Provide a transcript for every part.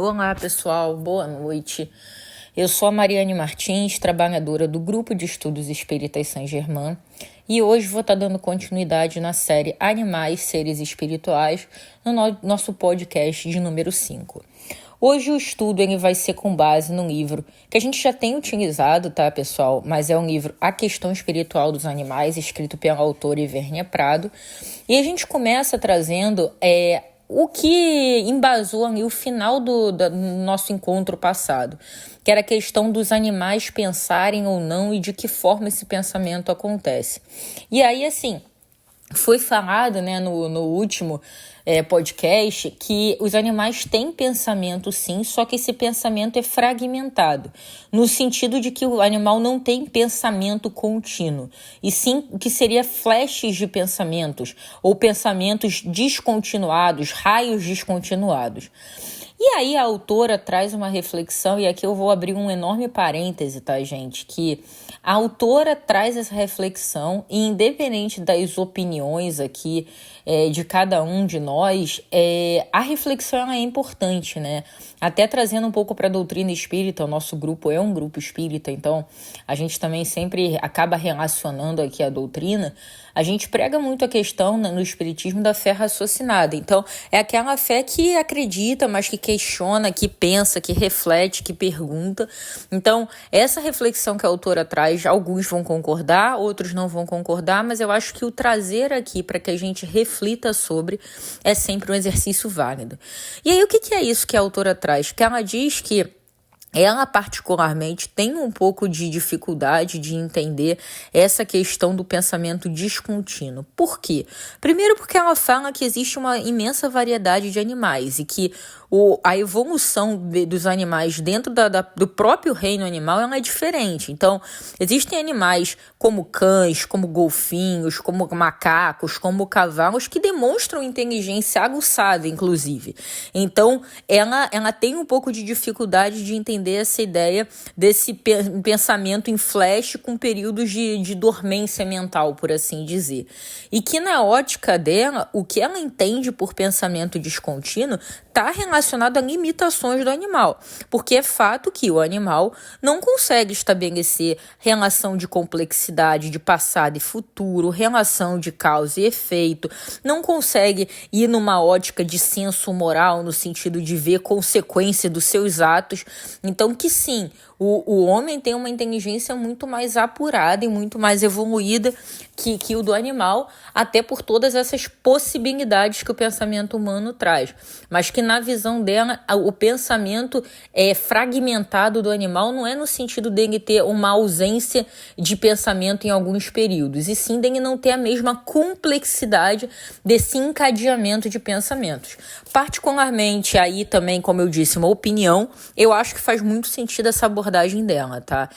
Olá, pessoal, boa noite. Eu sou a Mariane Martins, trabalhadora do Grupo de Estudos Espíritas Saint-Germain, e hoje vou estar dando continuidade na série Animais, Seres Espirituais, no nosso podcast de número 5. Hoje o estudo ele vai ser com base num livro que a gente já tem utilizado, tá, pessoal? Mas é um livro A Questão Espiritual dos Animais, escrito pela autora Ivérnia Prado. E a gente começa trazendo o que embasou ali o final do nosso encontro passado, que era a questão dos animais pensarem ou não e de que forma esse pensamento acontece. E aí, assim, foi falado, né, no último podcast que os animais têm pensamento sim, só que esse pensamento é fragmentado, no sentido de que o animal não tem pensamento contínuo, e sim o que seria flashes de pensamentos, ou pensamentos descontinuados, raios descontinuados. E aí a autora traz uma reflexão, e aqui eu vou abrir um enorme parêntese, tá, gente? Que a autora traz essa reflexão, e independente das opiniões aqui de cada um de nós, a reflexão é importante, né? Até trazendo um pouco para a doutrina espírita, o nosso grupo é um grupo espírita, então a gente também sempre acaba relacionando aqui a doutrina. A gente prega muito a questão no espiritismo da fé raciocinada. Então, é aquela fé que acredita, mas que questiona, que pensa, que reflete, que pergunta. Então, essa reflexão que a autora traz, alguns vão concordar, outros não vão concordar, mas eu acho que o trazer aqui para que a gente reflita sobre é sempre um exercício válido. E aí, o que é isso que a autora traz? Que ela diz que ela particularmente tem um pouco de dificuldade de entender essa questão do pensamento descontínuo. Por quê? Primeiro porque ela fala que existe uma imensa variedade de animais e que a evolução dos animais dentro do próprio reino animal ela é diferente. Então, existem animais como cães, como golfinhos, como macacos, como cavalos, que demonstram inteligência aguçada, inclusive. Então, ela tem um pouco de dificuldade de entender essa ideia desse pensamento em flash com períodos de dormência mental, por assim dizer. E que na ótica dela, o que ela entende por pensamento descontínuo está relacionado a limitações do animal, porque é fato que o animal não consegue estabelecer relação de complexidade de passado e futuro, relação de causa e efeito, não consegue ir numa ótica de senso moral, no sentido de ver consequência dos seus atos. Então que sim, o homem tem uma inteligência muito mais apurada e muito mais evoluída que o do animal, até por todas essas possibilidades que o pensamento humano traz. Mas que na visão dela, o pensamento fragmentado do animal não é no sentido dele ter uma ausência de pensamento em alguns períodos, e sim dele não ter a mesma complexidade desse encadeamento de pensamentos. Particularmente, aí também, como eu disse, uma opinião, eu acho que faz muito sentido essa abordagem dela, tá?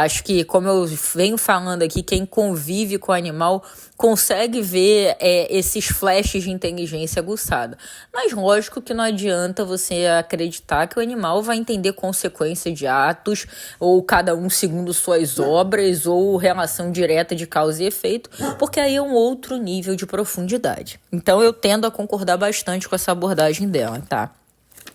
Acho que, como eu venho falando aqui, quem convive com o animal consegue ver esses flashes de inteligência aguçada. Mas lógico que não adianta você acreditar que o animal vai entender consequência de atos, ou cada um segundo suas obras, ou relação direta de causa e efeito, porque aí é um outro nível de profundidade. Então eu tendo a concordar bastante com essa abordagem dela, tá?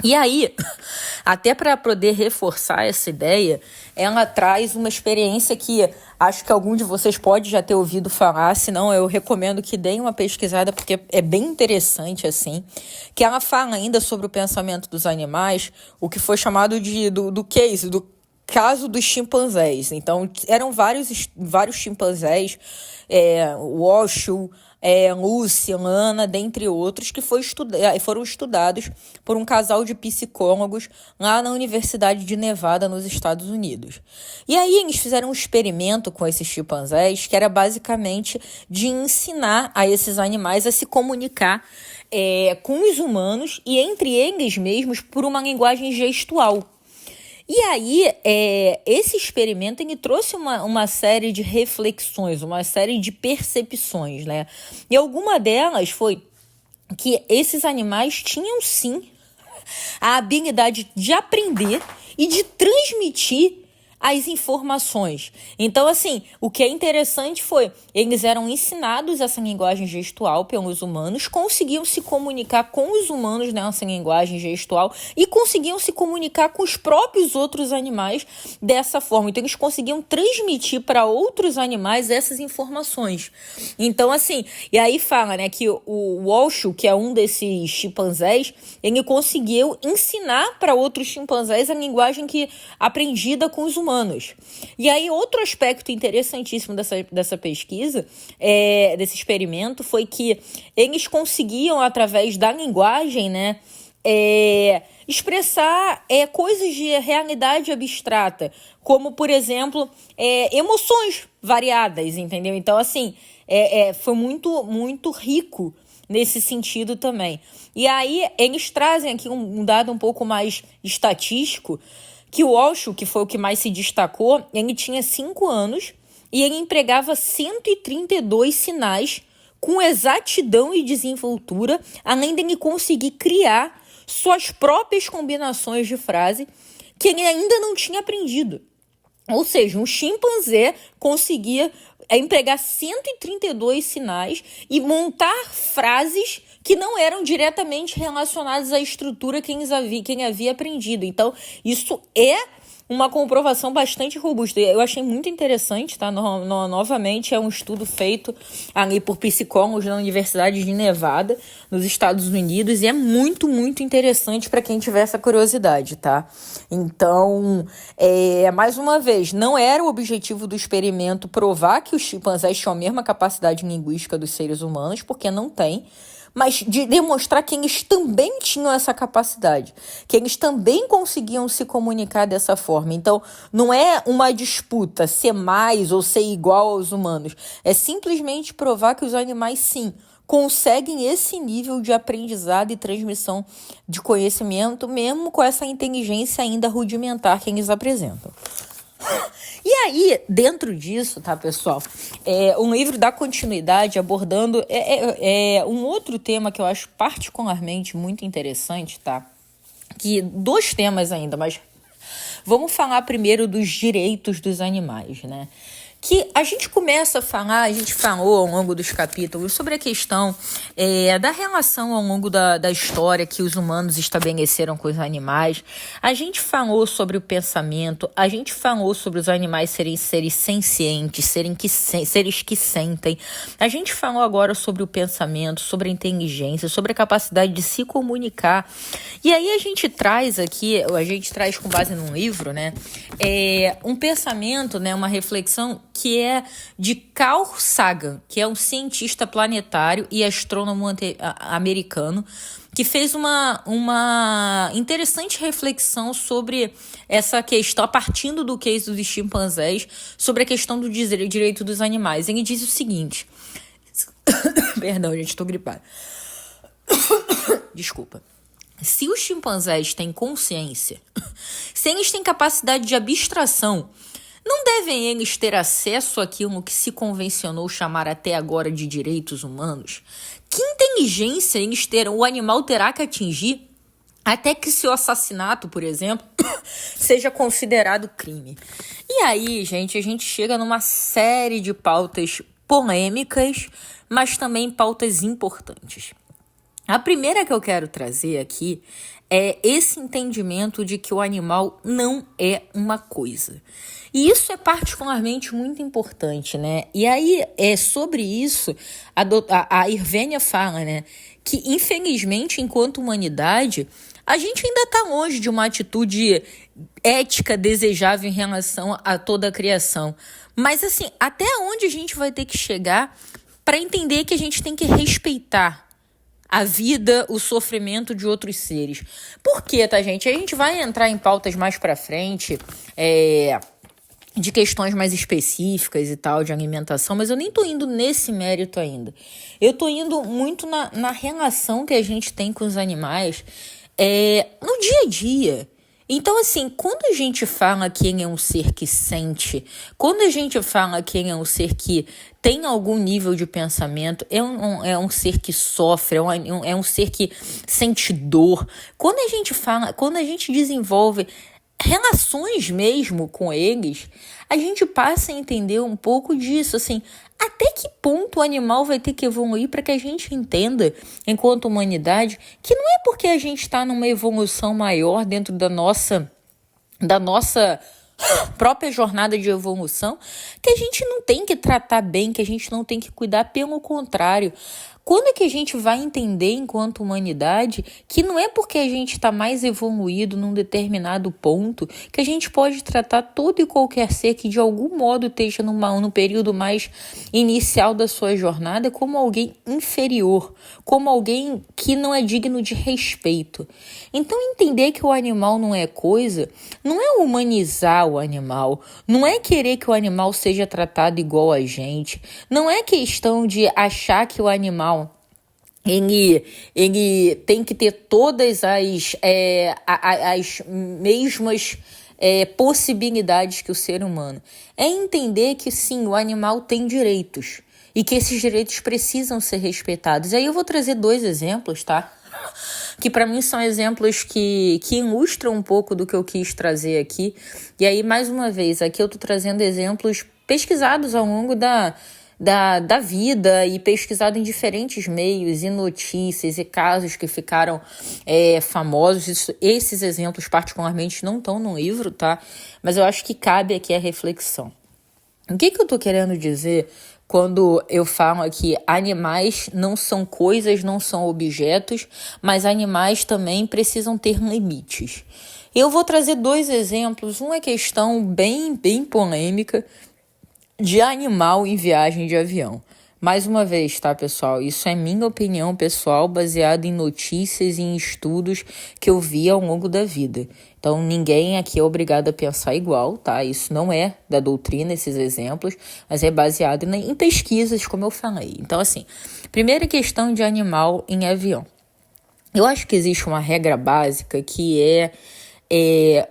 E aí, até para poder reforçar essa ideia, ela traz uma experiência que acho que algum de vocês pode já ter ouvido falar, senão eu recomendo que deem uma pesquisada, porque é bem interessante, assim, que ela fala ainda sobre o pensamento dos animais, o que foi chamado do caso dos chimpanzés. Então, eram vários chimpanzés, o Osho, Lucy, Lana, dentre outros, que foram estudados por um casal de psicólogos lá na Universidade de Nevada, nos Estados Unidos. E aí eles fizeram um experimento com esses chimpanzés, que era basicamente de ensinar a esses animais a se comunicar com os humanos e entre eles mesmos por uma linguagem gestual. E aí, esse experimento ele trouxe uma série de reflexões, uma série de percepções, né? E alguma delas foi que esses animais tinham, sim, a habilidade de aprender e de transmitir as informações. Então, assim, o que é interessante foi, eles eram ensinados essa linguagem gestual pelos humanos, conseguiam se comunicar com os humanos nessa linguagem gestual e conseguiam se comunicar com os próprios outros animais dessa forma. Então, eles conseguiam transmitir para outros animais essas informações. Então, assim, e aí fala, né, que o Walsh, que é um desses chimpanzés, ele conseguiu ensinar para outros chimpanzés a linguagem aprendida com os humanos. E aí, outro aspecto interessantíssimo dessa pesquisa, desse experimento, foi que eles conseguiam, através da linguagem, né, expressar coisas de realidade abstrata, como, por exemplo, emoções variadas, entendeu? Então, assim, foi muito, muito rico nesse sentido também. E aí, eles trazem aqui um dado um pouco mais estatístico, que o Walsh, que foi o que mais se destacou, ele tinha 5 anos e ele empregava 132 sinais com exatidão e desenvoltura, além de ele conseguir criar suas próprias combinações de frase que ele ainda não tinha aprendido. Ou seja, um chimpanzé conseguia empregar 132 sinais e montar frases que não eram diretamente relacionadas à estrutura que ele havia aprendido. Então, isso é uma comprovação bastante robusta. Eu achei muito interessante, tá? Novamente, é um estudo feito ali por psicólogos da Universidade de Nevada, nos Estados Unidos, e é muito, muito interessante para quem tiver essa curiosidade, tá? Então, mais uma vez, não era o objetivo do experimento provar que os chimpanzés tinham a mesma capacidade linguística dos seres humanos, porque não tem, mas de demonstrar que eles também tinham essa capacidade, que eles também conseguiam se comunicar dessa forma. Então, não é uma disputa ser mais ou ser igual aos humanos, é simplesmente provar que os animais, sim, conseguem esse nível de aprendizado e transmissão de conhecimento, mesmo com essa inteligência ainda rudimentar que eles apresentam. E aí, dentro disso, tá, pessoal, um livro dá continuidade abordando um outro tema que eu acho particularmente muito interessante, tá? Que 2 temas ainda, mas vamos falar primeiro dos direitos dos animais, né? Que a gente começa a falar, a gente falou ao longo dos capítulos sobre a questão da relação ao longo da história que os humanos estabeleceram com os animais. A gente falou sobre o pensamento, a gente falou sobre os animais serem seres sencientes, seres que sentem. A gente falou agora sobre o pensamento, sobre a inteligência, sobre a capacidade de se comunicar. E aí a gente traz com base num livro, né, um pensamento, né, uma reflexão que é de Carl Sagan, que é um cientista planetário e astrônomo americano, que fez uma interessante reflexão sobre essa questão, partindo do case dos chimpanzés, sobre a questão do direito dos animais. Ele diz o seguinte... Perdão, gente, estou gripada. Desculpa. Se os chimpanzés têm consciência, se eles têm capacidade de abstração, não devem eles ter acesso àquilo que se convencionou chamar até agora de direitos humanos? Que inteligência o animal terá que atingir até que seu assassinato, por exemplo, seja considerado crime? E aí, gente, a gente chega numa série de pautas polêmicas, mas também pautas importantes. A primeira que eu quero trazer aqui é esse entendimento de que o animal não é uma coisa. E isso é particularmente muito importante, né? E aí, sobre isso, a Irvênia fala, né, que infelizmente, enquanto humanidade, a gente ainda está longe de uma atitude ética desejável em relação a toda a criação. Mas, assim, até onde a gente vai ter que chegar para entender que a gente tem que respeitar a vida, o sofrimento de outros seres? Por quê, tá, gente? A gente vai entrar em pautas mais pra frente, de questões mais específicas e tal, de alimentação, mas eu nem tô indo nesse mérito ainda. Eu tô indo muito na relação que a gente tem com os animais no dia a dia. Então, assim, quando a gente fala que ele é um ser que sente, quando a gente fala que ele é um ser que tem algum nível de pensamento, é um ser que sofre, é um ser que sente dor. Quando a gente desenvolve relações mesmo com eles, a gente passa a entender um pouco disso, assim, até que ponto o animal vai ter que evoluir para que a gente entenda, enquanto humanidade, que não é porque a gente está numa evolução maior dentro da nossa própria jornada de evolução, que a gente não tem que tratar bem, que a gente não tem que cuidar, pelo contrário. Quando é que a gente vai entender, enquanto humanidade, que não é porque a gente está mais evoluído num determinado ponto que a gente pode tratar todo e qualquer ser que de algum modo esteja no período mais inicial da sua jornada como alguém inferior, como alguém que não é digno de respeito. Então, entender que o animal não é coisa, não é humanizar o animal, não é querer que o animal seja tratado igual a gente, não é questão de achar que o animal ele tem que ter todas as mesmas possibilidades que o ser humano. É entender que sim, o animal tem direitos e que esses direitos precisam ser respeitados. E aí eu vou trazer 2 exemplos, tá? Que para mim são exemplos que ilustram um pouco do que eu quis trazer aqui. E aí, mais uma vez, aqui eu tô trazendo exemplos pesquisados ao longo da vida e pesquisado em diferentes meios e notícias e casos que ficaram famosos. Esses exemplos particularmente não estão no livro, tá? Mas eu acho que cabe aqui a reflexão. O que eu tô querendo dizer quando eu falo aqui animais não são coisas, não são objetos, mas animais também precisam ter limites? Eu vou trazer 2 exemplos. Uma questão bem polêmica de animal em viagem de avião. Mais uma vez, tá, pessoal? Isso é minha opinião pessoal, baseada em notícias e em estudos que eu vi ao longo da vida. Então, ninguém aqui é obrigado a pensar igual, tá? Isso não é da doutrina, esses exemplos, mas é baseado em pesquisas, como eu falei. Então, assim, primeira questão de animal em avião. Eu acho que existe uma regra básica que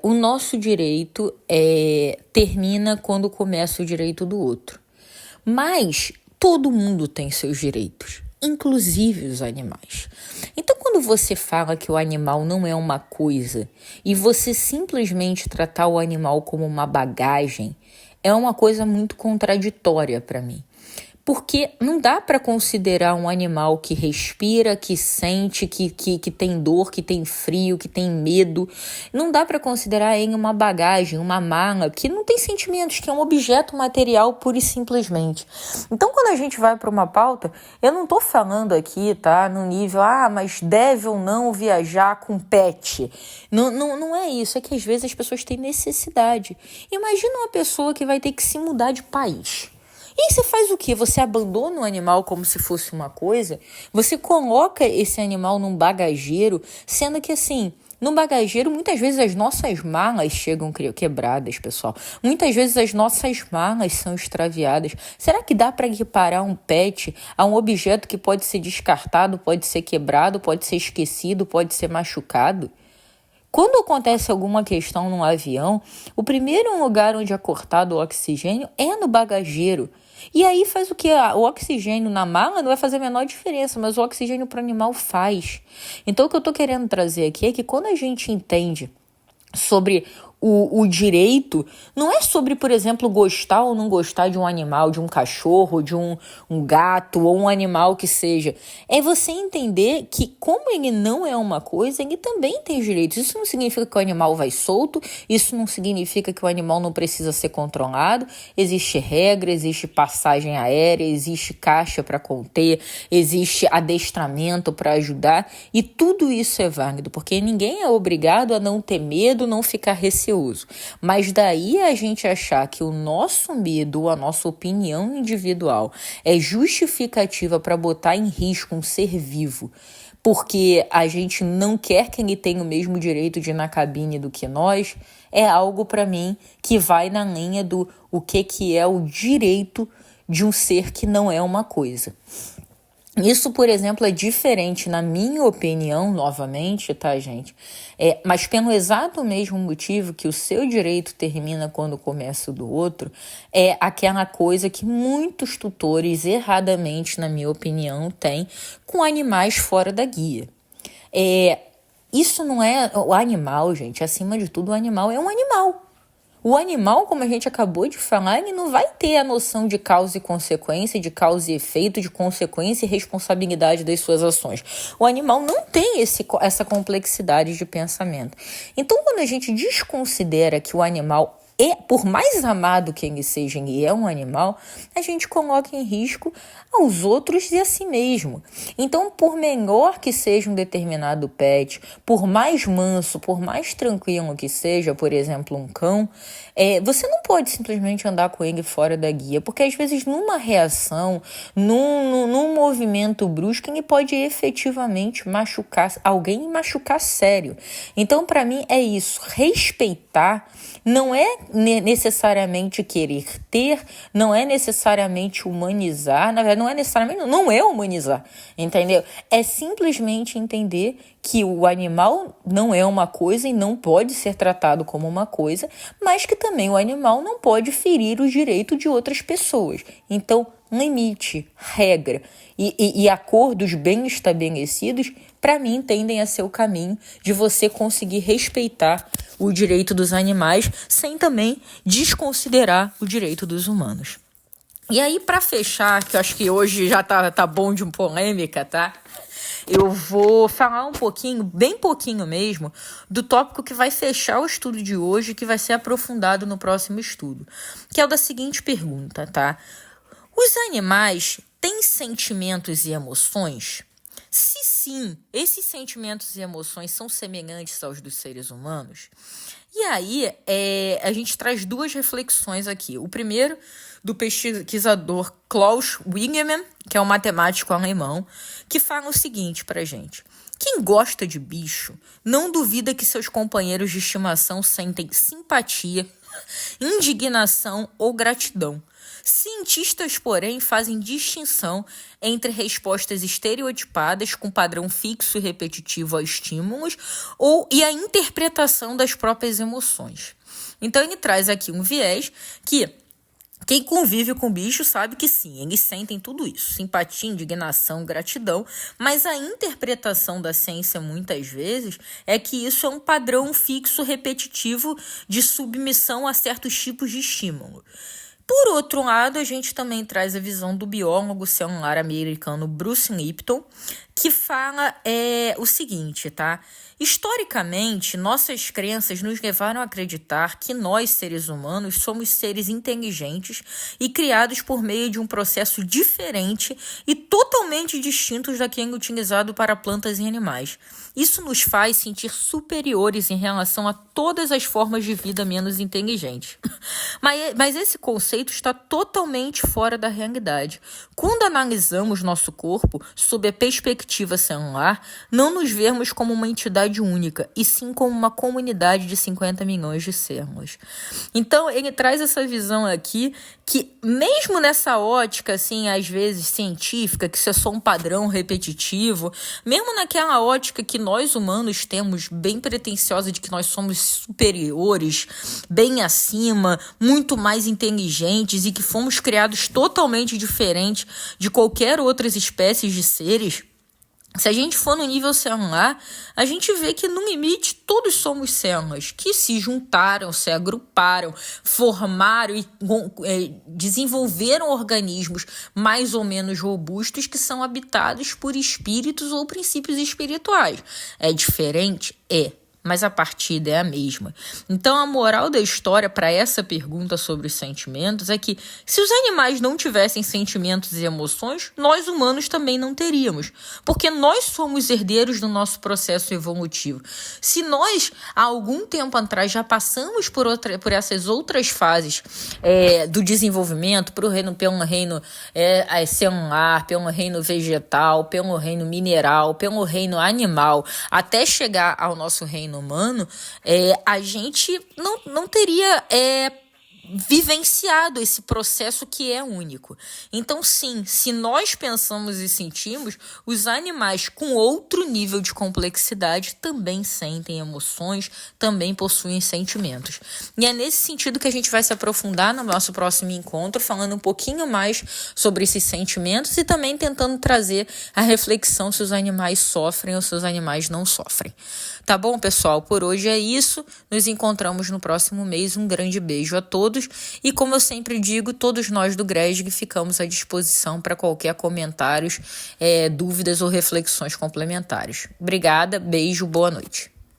o nosso direito termina quando começa o direito do outro. Mas todo mundo tem seus direitos, inclusive os animais. Então, quando você fala que o animal não é uma coisa e você simplesmente tratar o animal como uma bagagem, é uma coisa muito contraditória para mim. Porque não dá para considerar um animal que respira, que sente, que tem dor, que tem frio, que tem medo. Não dá para considerar ele uma bagagem, uma mala, que não tem sentimentos, que é um objeto material pura e simplesmente. Então, quando a gente vai para uma pauta, eu não tô falando aqui, tá, no nível, mas deve ou não viajar com pet. Não é isso, é que às vezes as pessoas têm necessidade. Imagina uma pessoa que vai ter que se mudar de país. E aí você faz o quê? Você abandona o animal como se fosse uma coisa? Você coloca esse animal num bagageiro, sendo que assim, no bagageiro muitas vezes as nossas malas chegam quebradas, pessoal. Muitas vezes as nossas malas são extraviadas. Será que dá para equiparar um pet a um objeto que pode ser descartado, pode ser quebrado, pode ser esquecido, pode ser machucado? Quando acontece alguma questão num avião, o primeiro lugar onde é cortado o oxigênio é no bagageiro. E aí faz o quê? O oxigênio na mala não vai fazer a menor diferença, mas o oxigênio para o animal faz. Então o que eu estou querendo trazer aqui é que quando a gente entende sobre o direito, não é sobre, por exemplo, gostar ou não gostar de um animal, de um cachorro, de um gato ou um animal que seja. É você entender que como ele não é uma coisa, ele também tem direitos. Isso não significa que o animal vai solto, isso não significa que o animal não precisa ser controlado. Existe regra, existe passagem aérea, existe caixa para conter, existe adestramento para ajudar, e tudo isso é válido, porque ninguém é obrigado a não ter medo, não ficar receoso. Mas daí a gente achar que o nosso medo, a nossa opinião individual é justificativa para botar em risco um ser vivo, porque a gente não quer que ele tenha o mesmo direito de ir na cabine do que nós, é algo para mim que vai na linha do o que é o direito de um ser que não é uma coisa. Isso, por exemplo, é diferente, na minha opinião, novamente, tá, gente? Mas pelo exato mesmo motivo que o seu direito termina quando começa o do outro, é aquela coisa que muitos tutores, erradamente, na minha opinião, têm com animais fora da guia. isso não é o animal, gente. Acima de tudo, o animal é um animal. O animal, como a gente acabou de falar, ele não vai ter a noção de causa e consequência, de causa e efeito, de consequência e responsabilidade das suas ações. O animal não tem essa complexidade de pensamento. Então, quando a gente desconsidera que o animal por mais amado que ele seja, ele é um animal, a gente coloca em risco aos outros e a si mesmo. Então, por melhor que seja um determinado pet, por mais manso, por mais tranquilo que seja, por exemplo, um cão, você não pode simplesmente andar com ele fora da guia, porque às vezes numa reação, num movimento brusco, ele pode efetivamente machucar alguém e machucar sério. Então, para mim, é isso. Respeitar não é necessariamente querer ter, não é necessariamente humanizar, na verdade não é humanizar, entendeu? É simplesmente entender que o animal não é uma coisa e não pode ser tratado como uma coisa, mas que também o animal não pode ferir o direito de outras pessoas. Então, limite, regra e acordos bem estabelecidos, para mim, tendem a ser o caminho de você conseguir respeitar o direito dos animais sem também desconsiderar o direito dos humanos. E aí, para fechar, que eu acho que hoje já tá bom de polêmica, tá? Eu vou falar um pouquinho, bem pouquinho mesmo, do tópico que vai fechar o estudo de hoje, que vai ser aprofundado no próximo estudo, que é o da seguinte pergunta, tá? Os animais têm sentimentos e emoções? Se sim, esses sentimentos e emoções são semelhantes aos dos seres humanos? E aí, a gente traz duas reflexões aqui. O primeiro, do pesquisador Klaus Wingemann, que é um matemático alemão, que fala o seguinte pra gente. Quem gosta de bicho não duvida que seus companheiros de estimação sentem simpatia, indignação ou gratidão. Cientistas, porém, fazem distinção entre respostas estereotipadas com padrão fixo e repetitivo a estímulos e a interpretação das próprias emoções. Então, ele traz aqui um viés que quem convive com bicho sabe que sim, eles sentem tudo isso, simpatia, indignação, gratidão, mas a interpretação da ciência muitas vezes é que isso é um padrão fixo repetitivo de submissão a certos tipos de estímulo. Por outro lado, a gente também traz a visão do biólogo celular americano Bruce Lipton, que fala o seguinte, tá? Historicamente, nossas crenças nos levaram a acreditar que nós, seres humanos, somos seres inteligentes e criados por meio de um processo diferente e totalmente distinto daquele utilizado para plantas e animais. Isso nos faz sentir superiores em relação a todas as formas de vida menos inteligentes. Mas esse conceito está totalmente fora da realidade. Quando analisamos nosso corpo sob a perspectiva celular, não nos vemos como uma entidade única, e sim como uma comunidade de 50 milhões de células. Então, ele traz essa visão aqui que, mesmo nessa ótica, assim, às vezes científica, que isso é só um padrão repetitivo, mesmo naquela ótica que nós humanos temos bem pretensiosa de que nós somos superiores, bem acima, muito mais inteligentes e que fomos criados totalmente diferentes de qualquer outras espécies de seres, se a gente for no nível celular, a gente vê que, no limite, todos somos células que se juntaram, se agruparam, formaram e desenvolveram organismos mais ou menos robustos que são habitados por espíritos ou princípios espirituais. É diferente? É. Mas a partida é a mesma. Então, a moral da história para essa pergunta sobre os sentimentos é que, se os animais não tivessem sentimentos e emoções, nós humanos também não teríamos, porque nós somos herdeiros do nosso processo evolutivo. Se nós, há algum tempo atrás, já passamos por essas outras fases do desenvolvimento, pelo reino celular, pelo reino vegetal, pelo reino mineral, pelo reino animal, até chegar ao nosso reino humano, a gente não teria vivenciado esse processo que é único. Então, sim, se nós pensamos e sentimos, os animais com outro nível de complexidade também sentem emoções, também possuem sentimentos. E é nesse sentido que a gente vai se aprofundar no nosso próximo encontro, falando um pouquinho mais sobre esses sentimentos e também tentando trazer a reflexão se os animais sofrem ou se os animais não sofrem. Tá bom, pessoal? Por hoje é isso. Nos encontramos no próximo mês. Um grande beijo a todos. E como eu sempre digo, todos nós do GRESG ficamos à disposição para qualquer comentários, dúvidas ou reflexões complementares. Obrigada, beijo, boa noite.